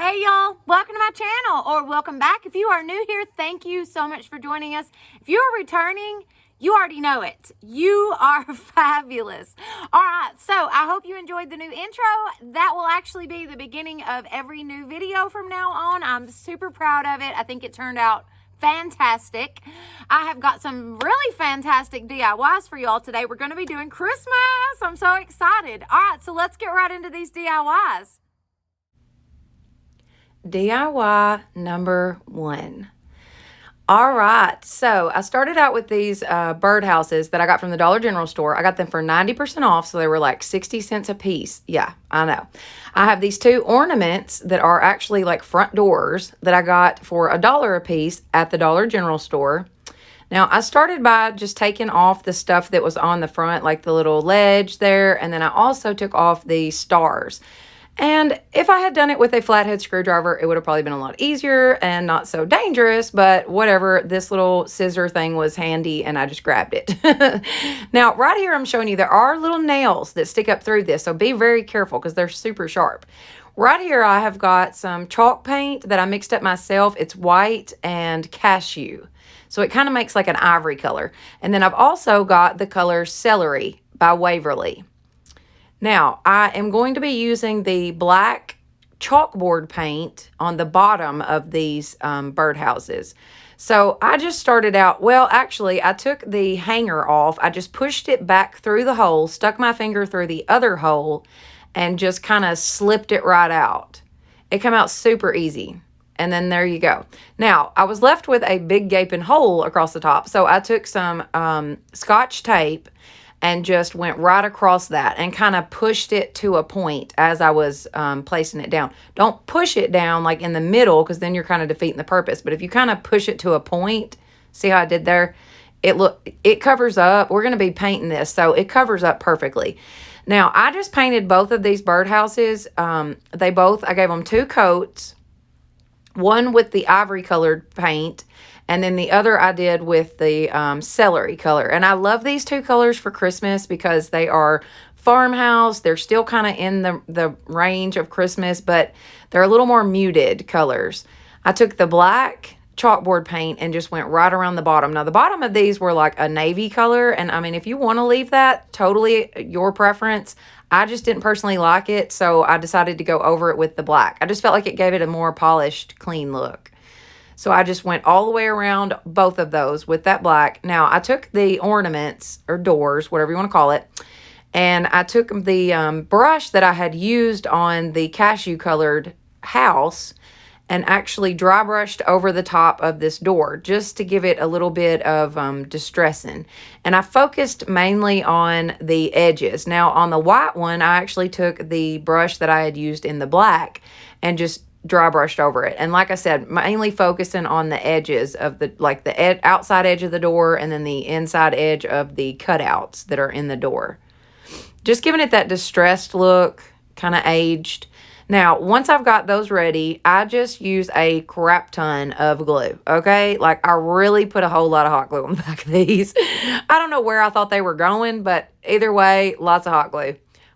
Hey y'all, welcome to my channel, or welcome back. If you are new here, thank you so much for joining us. If you are returning, you already know it. You are fabulous. All right, so I hope you enjoyed the new intro. That will actually be the beginning of every new video from now on. I'm super proud of it. I think it turned out fantastic. I have got some really fantastic DIYs for y'all today. We're going to be doing Christmas. I'm so excited. All right, so let's get right into these DIYs. DIY number 1. All right, so I started out with these birdhouses that I got from the Dollar General store. I got them for 90% off, so they were like 60 cents a piece. Yeah, I know. I have these 2 ornaments that are actually like front doors that I got for $1 a piece at the Dollar General store. Now, I started by just taking off the stuff that was on the front, like the little ledge there, and then I also took off the stars. And if I had done it with a flathead screwdriver, it would have probably been a lot easier and not so dangerous, but whatever. This little scissor thing was handy and I just grabbed it. Now, right here, I'm showing you there are little nails that stick up through this, so be very careful because they're super sharp. Right here, I have got some chalk paint that I mixed up myself. It's white and cashew, so it kind of makes like an ivory color. And then I've also got the color Celery by Waverly. Now, I am going to be using the black chalkboard paint on the bottom of these birdhouses. So I just started out, well, actually, I took the hanger off. I just pushed it back through the hole, stuck my finger through the other hole, and just kind of slipped it right out. It came out super easy. And then there you go. Now, I was left with a big gaping hole across the top. So I took some Scotch tape and just went right across that and kind of pushed it to a point as I was placing it down. Don't push it down like in the middle because then you're kind of defeating the purpose. But if you kind of push it to a point, see how I did there? It covers up. We're going to be painting this, so it covers up perfectly. Now, I just painted both of these birdhouses. I gave them 2 coats, one with the ivory colored paint, and then the other I did with the celery color. And I love these 2 colors for Christmas because they are Farmhouse. They're still kind of in the range of Christmas, but they're a little more muted colors. I took the black chalkboard paint and just went right around the bottom. Now, the bottom of these were like a navy color. And I mean, if you want to leave that, totally your preference. I just didn't personally like it, so I decided to go over it with the black. I just felt like it gave it a more polished, clean look. So I just went all the way around both of those with that black. Now, I took the ornaments, or doors, whatever you want to call it, and I took the brush that I had used on the cashew-colored house and actually dry brushed over the top of this door just to give it a little bit of distressing. And I focused mainly on the edges. Now, on the white one, I actually took the brush that I had used in the black and just dry brushed over it. And like I said, mainly focusing on the edges of the outside edge of the door and then the inside edge of the cutouts that are in the door. Just giving it that distressed look, kind of aged. Now, once I've got those ready, I just use a crap ton of glue, okay? Like, I really put a whole lot of hot glue on the back of these. I don't know where I thought they were going, but either way, lots of hot glue.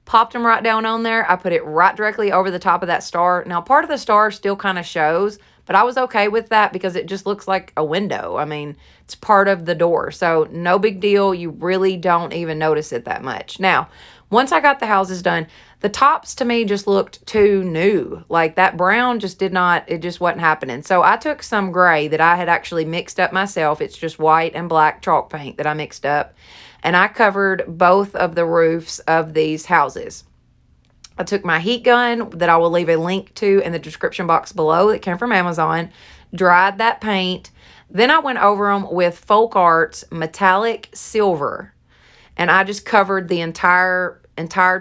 Popped them right down on there. I put it right directly over the top of that star. Now, part of the star still kind of shows, but I was okay with that because it just looks like a window. I mean, it's part of the door, so no big deal. You really don't even notice it that much. Now, once I got the houses done, the tops to me just looked too new. Like that brown just it just wasn't happening. So I took some gray that I had actually mixed up myself. It's just white and black chalk paint that I mixed up. And I covered both of the roofs of these houses. I took my heat gun that I will leave a link to in the description box below that came from Amazon, dried that paint. Then I went over them with Folk Arts metallic silver. And I just covered the entire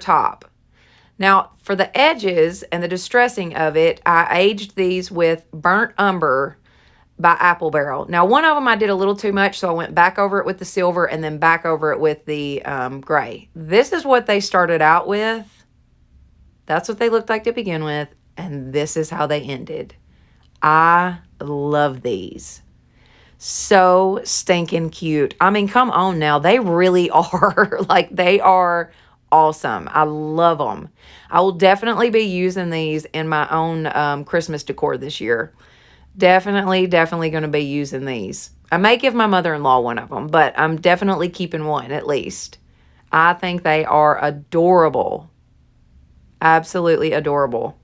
top. Now, for the edges and the distressing of it, I aged these with Burnt Umber by Apple Barrel. Now, one of them I did a little too much, so I went back over it with the silver and then back over it with the gray. This is what they started out with. That's what they looked like to begin with, and this is how they ended. I love these. So stinking cute. I mean, come on now. They really are. Like, they are awesome. I love them. I will definitely be using these in my own Christmas decor this year. Definitely going to be using these. I may give my mother-in-law one of them, but I'm definitely keeping one at least. I think they are adorable. Absolutely adorable.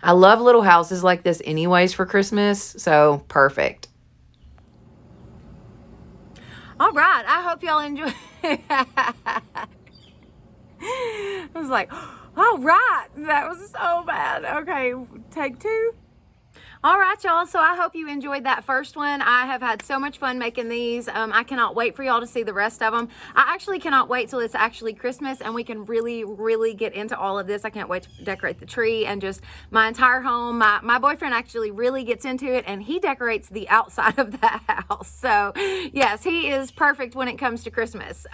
I love little houses like this anyways for Christmas, so perfect. All right, I hope y'all enjoy. I was like, all right, that was so bad. Okay, take two. All right, y'all, so I hope you enjoyed that first one. I have had so much fun making these. I cannot wait for y'all to see the rest of them. I actually cannot wait till it's actually Christmas and we can really get into all of this. I can't wait to decorate the tree and just my entire home. My boyfriend actually really gets into it, and he decorates the outside of the house. So yes, he is perfect when it comes to Christmas.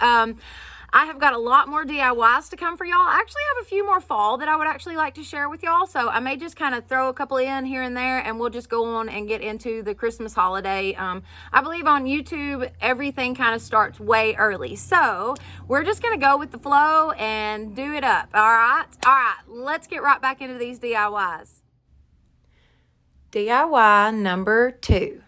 I have got a lot more DIYs to come for y'all. I actually have a few more fall that I would actually like to share with y'all. So I may just kind of throw a couple in here and there, and we'll just go on and get into the Christmas holiday. I believe on YouTube, everything kind of starts way early. So we're just going to go with the flow and do it up. All right. Let's get right back into these DIYs. DIY number 2.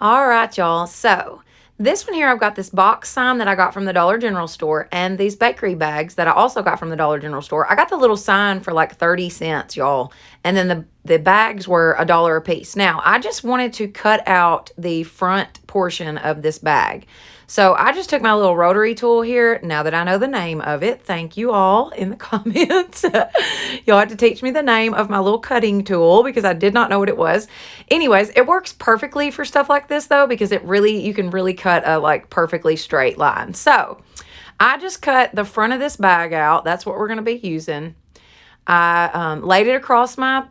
All right, y'all. So this one here, I've got this box sign that I got from the Dollar General store, and these bakery bags that I also got from the Dollar General store. I got the little sign for like 30 cents, y'all. And then the bags were $1 a piece. Now, I just wanted to cut out the front portion of this bag. So I just took my little rotary tool here. Now that I know the name of it, thank you all in the comments. Y'all had to teach me the name of my little cutting tool because I did not know what it was. Anyways, it works perfectly for stuff like this though, because you can really cut a like perfectly straight line. So I just cut the front of this bag out. That's what we're going to be using. I laid it across my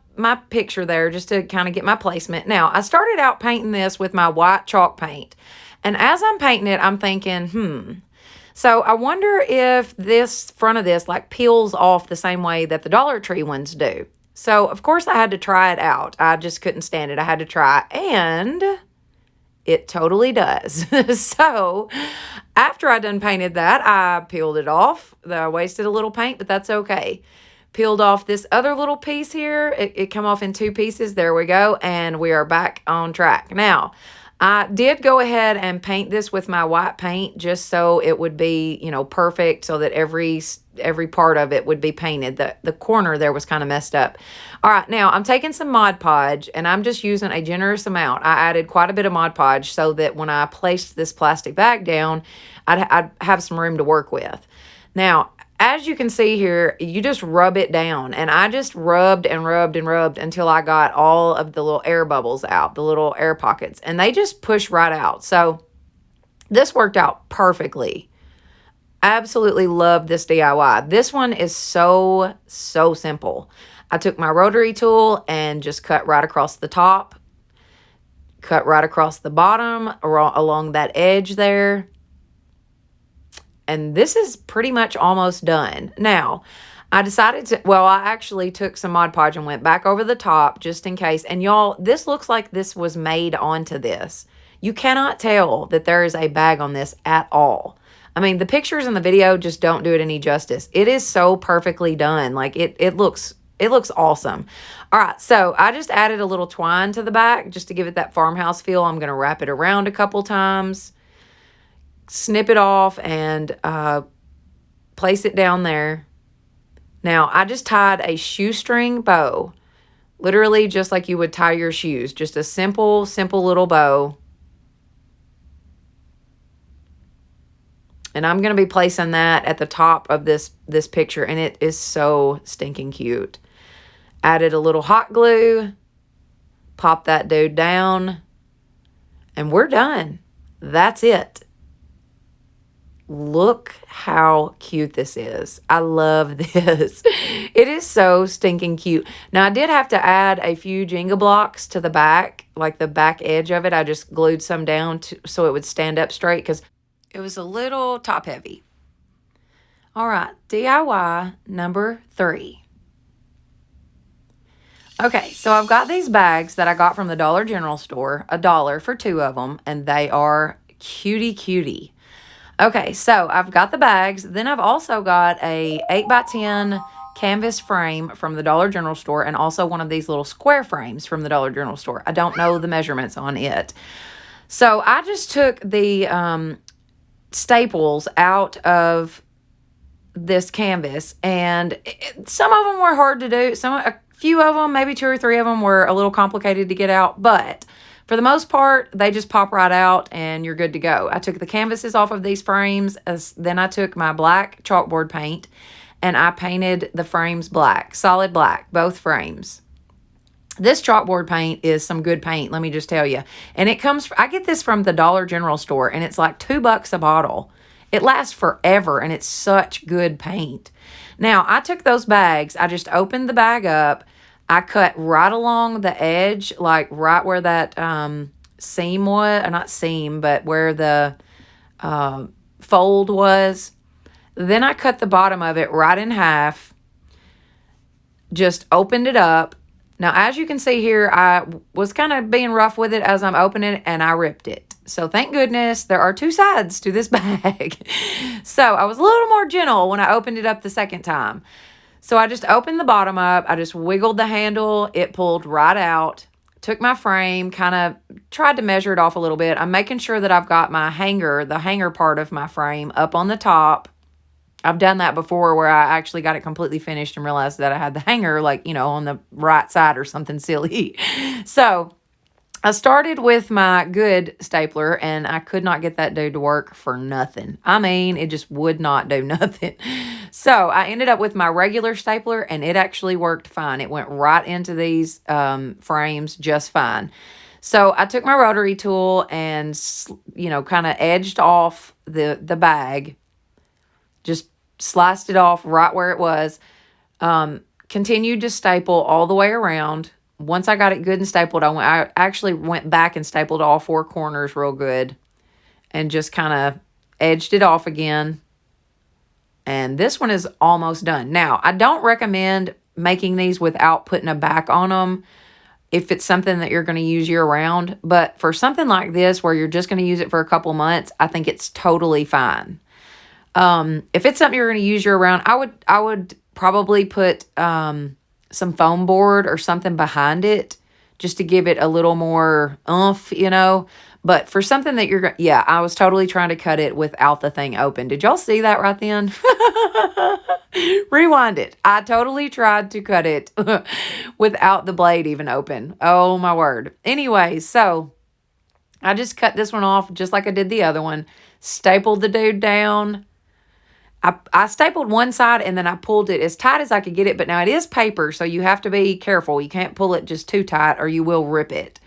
picture there just to kind of get my placement. Now, I started out painting this with my white chalk paint. And as I'm painting it, I'm thinking, so I wonder if this front of this like peels off the same way that the Dollar Tree ones do. So, of course, I had to try it out. I just couldn't stand it. I had to try, and it totally does. So, after I done painted that, I peeled it off. I wasted a little paint, but that's okay. Peeled off this other little piece here. It come off in 2 pieces. There we go. And we are back on track. Now, I did go ahead and paint this with my white paint just so it would be, perfect, so that every part of it would be painted. The corner there was kind of messed up. All right, now I'm taking some Mod Podge, and I'm just using a generous amount. I added quite a bit of Mod Podge so that when I placed this plastic bag down, I'd have some room to work with. Now, as you can see here, you just rub it down, and I just rubbed and rubbed and rubbed until I got all of the little air bubbles out, the little air pockets, and they just push right out. So this worked out perfectly. Absolutely love this DIY. This one is so simple. I took my rotary tool and just cut right across the top, cut right across the bottom, along that edge there. And this is pretty much almost done. Now, I decided to, I actually took some Mod Podge and went back over the top just in case. And y'all, this looks like this was made onto this. You cannot tell that there is a bag on this at all. I mean, the pictures in the video just don't do it any justice. It is so perfectly done. Like, it looks awesome. All right, so I just added a little twine to the back just to give it that farmhouse feel. I'm going to wrap it around a couple times, snip it off, and place it down there. Now, I just tied a shoestring bow, literally just like you would tie your shoes, just a simple little bow. And I'm going to be placing that at the top of this picture, and it is so stinking cute. Added a little hot glue, pop that dude down, and we're done. That's it. Look how cute this is. I love this. It is so stinking cute. Now, I did have to add a few Jenga blocks to the back, like the back edge of it. I just glued some down so it would stand up straight because it was a little top heavy. All right, DIY number 3. Okay, so I've got these bags that I got from the Dollar General store, $1 for 2 of them, and they are cutie cutie. Okay, so I've got the bags. Then I've also got a 8x10 canvas frame from the Dollar General store, and also one of these little square frames from the Dollar General store. I don't know the measurements on it. So I just took the staples out of this canvas, and some of them were hard to do. A few of them, maybe 2 or 3 of them, were a little complicated to get out, but for the most part, they just pop right out and you're good to go. I took the canvases off of these frames. Then I took my black chalkboard paint and I painted the frames black, solid black, both frames. This chalkboard paint is some good paint, let me just tell you. And I get this from the Dollar General store, and it's like $2 a bottle. It lasts forever, and it's such good paint. Now, I took those bags, I just opened the bag up, I cut right along the edge, like right where that seam was, not seam, but where the fold was. Then I cut the bottom of it right in half, just opened it up. Now, as you can see here, I was kind of being rough with it as I'm opening it, and I ripped it. So thank goodness there are 2 sides to this bag. So I was a little more gentle when I opened it up the second time. So I just opened the bottom up. I just wiggled the handle. It pulled right out. Took my frame, kind of tried to measure it off a little bit. I'm making sure that I've got my hanger, the hanger part of my frame, up on the top. I've done that before where I actually got it completely finished and realized that I had the hanger, like, on the right side or something silly. So I started with my good stapler, and I could not get that dude to work for nothing. I mean, it just would not do nothing. So I ended up with my regular stapler, and it actually worked fine. It went right into these frames just fine. So I took my rotary tool and, kind of edged off the bag. Just sliced it off right where it was. Continued to staple all the way around. Once I got it good and stapled, I actually went back and stapled all 4 corners real good and just kind of edged it off again. And this one is almost done. Now, I don't recommend making these without putting a back on them if it's something that you're going to use year round. But for something like this where you're just going to use it for a couple months, I think it's totally fine. If it's something you're going to use year round, I would probably put some foam board or something behind it just to give it a little more oomph, But for something that I was totally trying to cut it without the thing open. Did y'all see that right then? Rewind it. I totally tried to cut it without the blade even open. Oh my word. Anyway, so I just cut this one off just like I did the other one. Stapled the dude down. I stapled one side and then I pulled it as tight as I could get it. But now it is paper, so you have to be careful. You can't pull it just too tight or you will rip it.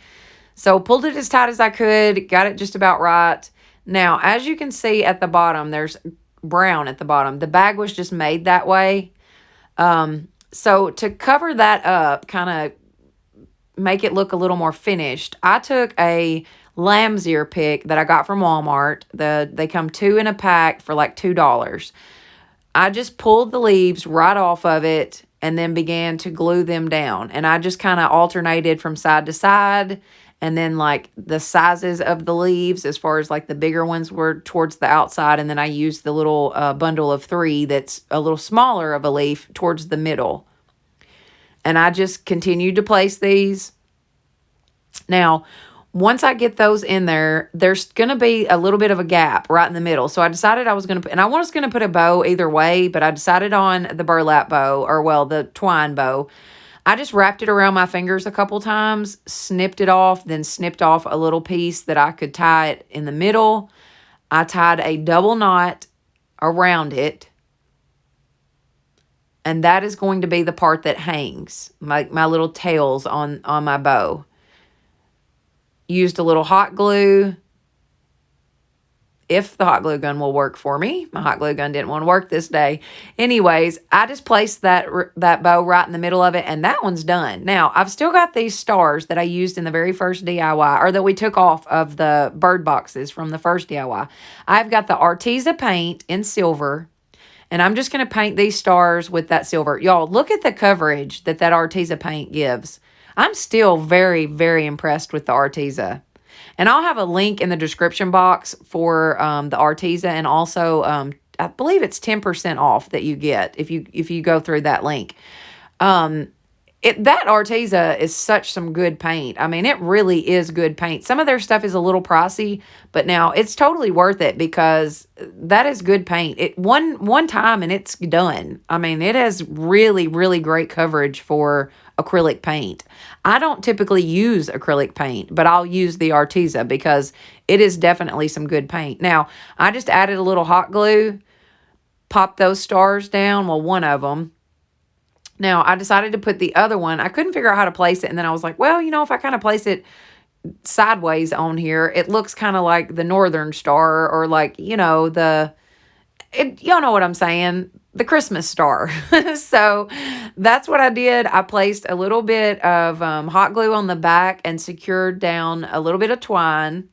So pulled it as tight as I could, got it just about right. Now, as you can see at the bottom, there's brown at the bottom. The bag was just made that way. So to cover that up, kind of make it look a little more finished, I took a lamb's ear pick that I got from Walmart. They come 2 in a pack for like $2. I just pulled the leaves right off of it and then began to glue them down. And I just kind of alternated from side to side. And then like the sizes of the leaves, as far as like the bigger ones were towards the outside. And then I used the little bundle of 3 that's a little smaller of a leaf towards the middle. And I just continued to place these. Now, once I get those in there, there's going to be a little bit of a gap right in the middle. So I decided I was going to put, and I was going to put a bow either way, but I decided on the burlap bow, or well, the twine bow. I just wrapped it around my fingers a couple times, snipped it off, then snipped off a little piece that I could tie it in the middle. I tied a double knot around it. And that is going to be the part that hangs, my little tails on my bow. Used a little hot glue, if the hot glue gun will work for me. My hot glue gun didn't want to work this day. Anyways, I just placed that bow right in the middle of it, and that one's done. Now, I've still got these stars that I used in the very first DIY, or that we took off of the bird boxes from the first DIY. I've got the Arteza paint in silver, and I'm just going to paint these stars with that silver. Y'all, look at the coverage that Arteza paint gives. I'm still very, very impressed with the Arteza. And I'll have a link in the description box for the Arteza, and also I believe it's 10% off that you get if you go through that link. That Arteza is such some good paint. I mean, it really is good paint. Some of their stuff is a little pricey, but now it's totally worth it because that is good paint. It one time and it's done. I mean, it has really, really great coverage for acrylic paint. I don't typically use acrylic paint, but I'll use the Arteza because it is definitely some good paint. Now, I just added a little hot glue, popped those stars down, well, one of them. Now, I decided to put the other one. I couldn't figure out how to place it, and then I was like, well, if I kind of place it sideways on here, it looks kind of like the Northern Star, or like, y'all know what I'm saying, the Christmas star. So that's what I did. I placed a little bit of hot glue on the back and secured down a little bit of twine.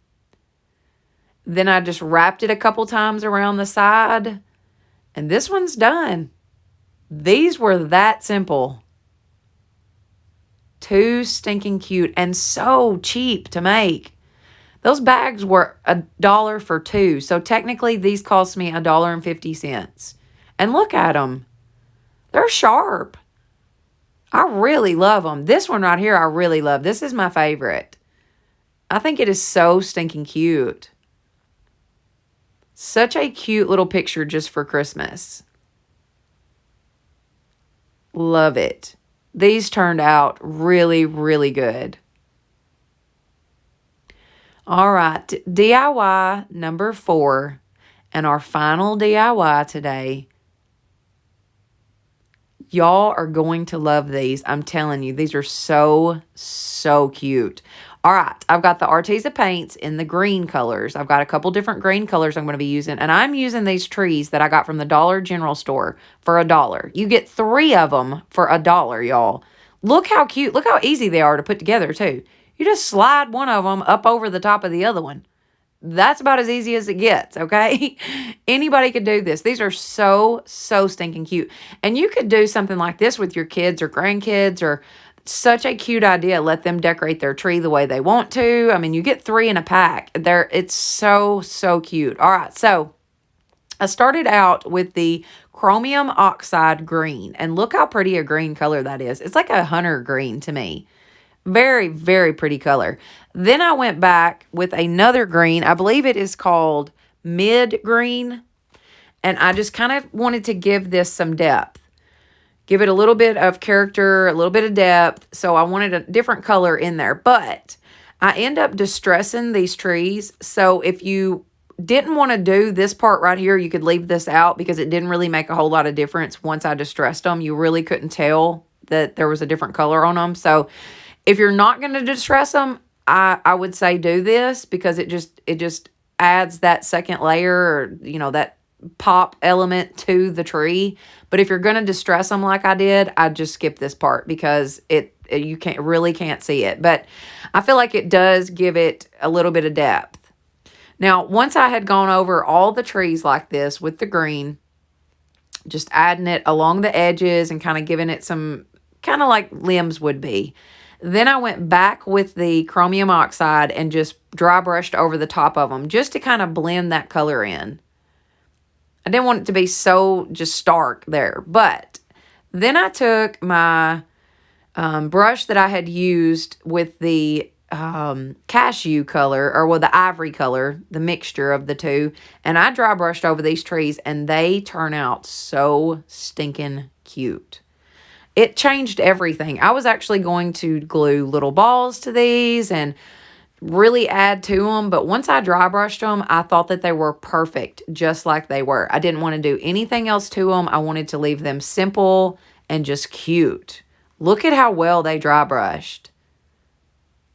Then I just wrapped it a couple times around the side, and this one's done. These were that simple. Too stinking cute and so cheap to make. Those bags were $1 for 2. So technically these cost me $1.50. And look at them. They're sharp. I really love them. This one right here I really love. This is my favorite. I think it is so stinking cute. Such a cute little picture just for Christmas. Love it. These turned out really, really good. All right, DIY number 4, and our final DIY today. Y'all are going to love these. I'm telling you, these are so, so cute. All right, I've got the Arteza paints in the green colors. I've got a couple different green colors I'm going to be using, and I'm using these trees that I got from the Dollar General store for $1. You get 3 of them for $1, y'all. Look how cute. Look how easy they are to put together, too. You just slide one of them up over the top of the other one. That's about as easy as it gets, okay? Anybody could do this. These are so, so stinking cute. And you could do something like this with your kids or grandkids, or such a cute idea. Let them decorate their tree the way they want to. I mean, you get 3 in a pack. It's so, so cute. All right, so I started out with the chromium oxide green, and look how pretty a green color that is. It's like a hunter green to me. Very, very pretty color. Then I went back with another green. I believe it is called mid green, and I just kind of wanted to give this some depth. Give it a little bit of character, a little bit of depth. So I wanted a different color in there. But I end up distressing these trees. So if you didn't want to do this part right here, you could leave this out because it didn't really make a whole lot of difference once I distressed them. You really couldn't tell that there was a different color on them. So if you're not going to distress them, I would say do this because it just adds that second layer, or, that pop element to the tree. But if you're going to distress them like I did, I'd just skip this part because you can't see it. But I feel like it does give it a little bit of depth. Now, once I had gone over all the trees like this with the green, just adding it along the edges and kind of giving it some, kind of like limbs would be. Then I went back with the chromium oxide and just dry brushed over the top of them just to kind of blend that color in. I didn't want it to be so just stark there. But then I took my brush that I had used with the cashew color, or the ivory color, the mixture of the two, and I dry brushed over these trees, and they turn out so stinking cute. It changed everything. I was actually going to glue little balls to these and really add to them, but once I dry brushed them, I thought that they were perfect just like they were. I didn't want to do anything else to them. I wanted to leave them simple and just cute. Look at how well they dry brushed.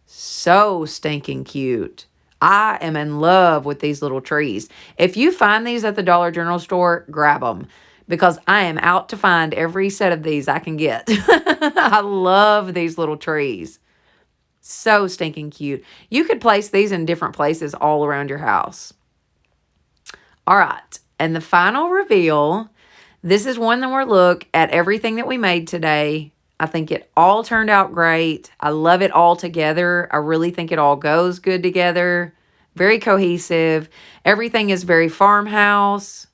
So stinking cute. I am in love with these little trees. If you find these at the Dollar General store, grab them, because I am out to find every set of these I can get. I love these little trees. So stinking cute. You could place these in different places all around your house. All right. And the final reveal, this is one that we're look at everything that we made today. I think it all turned out great. I love it all together. I really think it all goes good together. Very cohesive. Everything is very farmhouse.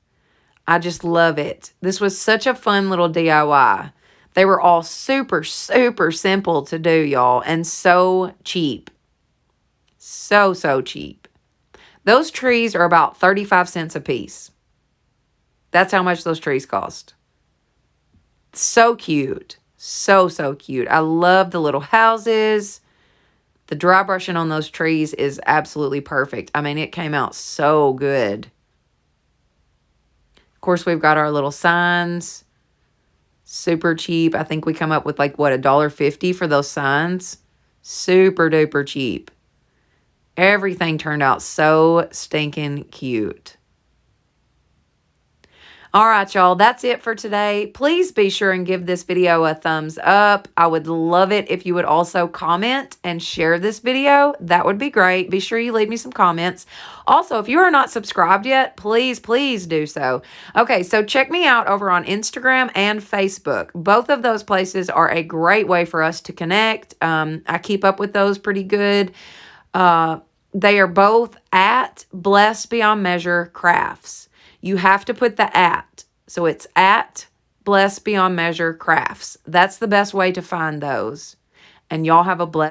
I just love it. This was such a fun little DIY. They were all super, super simple to do, y'all, and so cheap. So, so cheap. Those trees are about 35 cents a piece. That's how much those trees cost. So cute. So, so cute. I love the little houses. The dry brushing on those trees is absolutely perfect. I mean, it came out so good. Of course, we've got our little signs. Super cheap. I think we come up with like, what, $1.50 for those signs? Super duper cheap. Everything turned out so stinking cute. All right, y'all, that's it for today. Please be sure and give this video a thumbs up. I would love it if you would also comment and share this video. That would be great. Be sure you leave me some comments. Also, if you are not subscribed yet, please, please do so. Okay, so check me out over on Instagram and Facebook. Both of those places are a great way for us to connect. I keep up with those pretty good. They are both at Blessed Beyond Measure Crafts. You have to put the at. So it's at Blessed Beyond Measure Crafts. That's the best way to find those. And y'all have a blessed